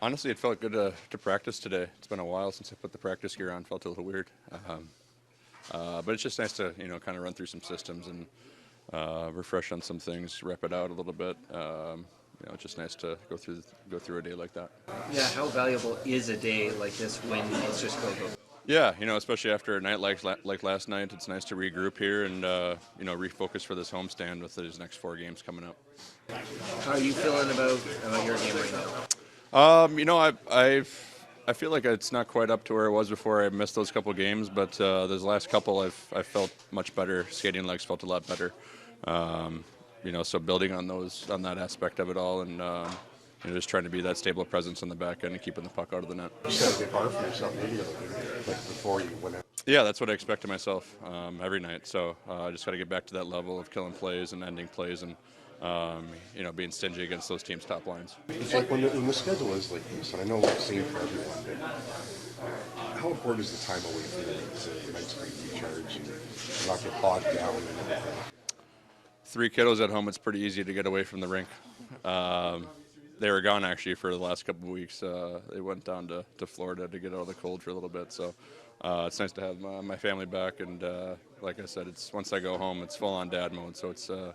Honestly, it felt good to practice today. It's been a while since I put the practice gear on. Felt a little weird, but it's just nice to kind of run through some systems and refresh on some things, rep it out a little bit. It's just nice to go through a day like that. Yeah, how valuable is a day like this when it's just go? Yeah, especially after a night like last night, it's nice to regroup here and refocus for this homestand with these next 4 games coming up. How are you feeling about your game right now? I feel like it's not quite up to where it was before I missed those couple games, but those last couple I felt much better. Skating legs felt a lot better. So building on that aspect of it all, and just trying to be that stable presence on the back end and keeping the puck out of the net. You set a good bar for yourself, maybe like before you went out. Yeah, that's what I expect of myself every night. So I just got to get back to that level of killing plays and ending plays, and being stingy against those teams' top lines. It's like when the schedule is like this, and I know it's the same for everyone, but how important is the time away from the rink to mentally recharge and not get bogged down and everything? 3 kiddos at home, it's pretty easy to get away from the rink. They were gone actually for the last couple of weeks. They went down to Florida to get out of the cold for a little bit. So it's nice to have my family back. And like I said, it's once I go home, it's full on dad mode. So it's a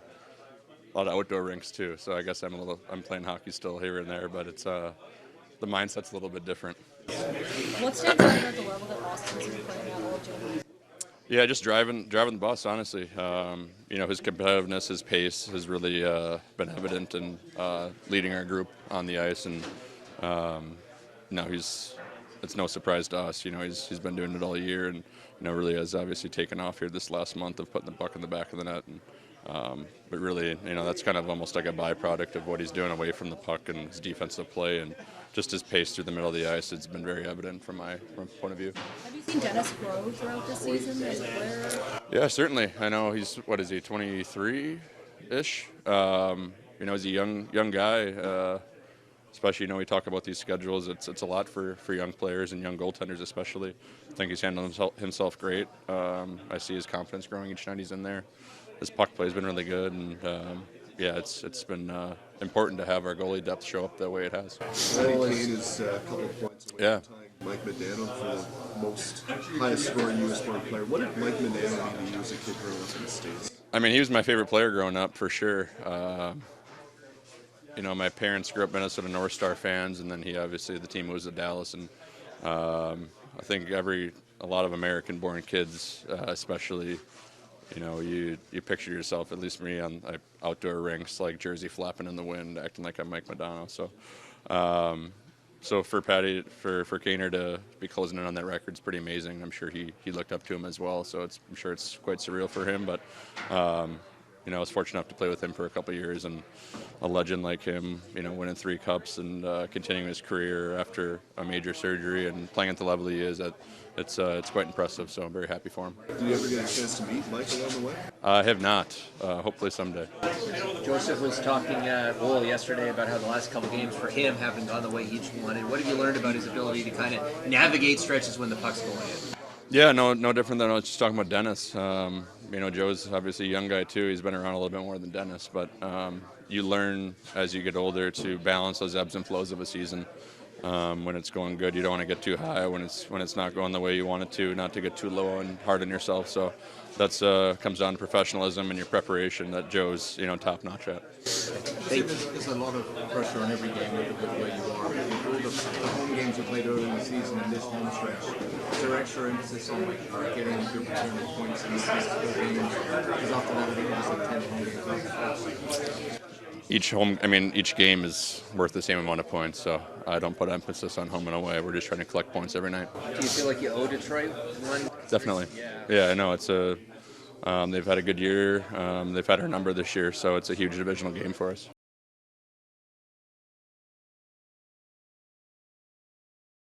lot of outdoor rinks too. So I guess I'm playing hockey still here and there, but it's the mindset's a little bit different. What stands out about the level that Austin's been playing at all, Jim? Yeah, just driving the bus, honestly. His competitiveness, his pace has really been evident in leading our group on the ice, and it's no surprise to us. He's been doing it all year, and really has obviously taken off here this last month of putting the puck in the back of the net. And but really, that's kind of almost like a byproduct of what he's doing away from the puck and his defensive play, and just his pace through the middle of the ice. It's been very evident from my point of view. Have you seen Dennis grow throughout the season as a player? Yeah, certainly. I know he's 23-ish. He's a young guy. Especially, we talk about these schedules. It's a lot for young players and young goaltenders, especially. I think he's handling himself great. I see his confidence growing each night he's in there. His puck play has been really good, and it's been important to have our goalie depth show up the way it has. Kane is a couple of points away Yeah. from tying Mike Medano for the most highest scoring U.S. born player. What did Mike Medano mean to you as a kid growing up in the States? I mean, he was my favorite player growing up for sure. My parents grew up Minnesota North Star fans, and then the team was at Dallas, and I think a lot of American-born kids, especially, you picture yourself, at least me, on outdoor rinks, like jersey flapping in the wind, acting like I'm Mike Medano. So for Kaner to be closing in on that record is pretty amazing. I'm sure he looked up to him as well, so I'm sure it's quite surreal for him. But I was fortunate enough to play with him for a couple of years, and a legend like him, winning 3 cups and continuing his career after a major surgery and playing at the level he is, it's quite impressive. So I'm very happy for him. Did you ever get a chance to meet Mike along the way? I have not. Hopefully someday. Joseph was talking yesterday about how the last couple games for him haven't gone the way he wanted. What have you learned about his ability to kind of navigate stretches when the puck's going in? Yeah, no different than I was just talking about Dennis. Joe's obviously a young guy too. He's been around a little bit more than Dennis, but you learn as you get older to balance those ebbs and flows of a season. When it's going good, you don't want to get too high. When it's not going the way you want it to, not to get too low and hard on yourself. So that's comes down to professionalism and your preparation that Joe's top notch at. There's a lot of pressure on every game with where you are. All the home games you played early in the season and this home stretch. Is there extra emphasis on getting a good return of points in these couple games? Because after that, I think it was like 10 home games. Each game is worth the same amount of points, so I don't put emphasis on home and away. We're just trying to collect points every night. Do you feel like you owe Detroit one? Definitely. Yeah, I know. They've had a good year. They've had our number this year, so it's a huge divisional game for us.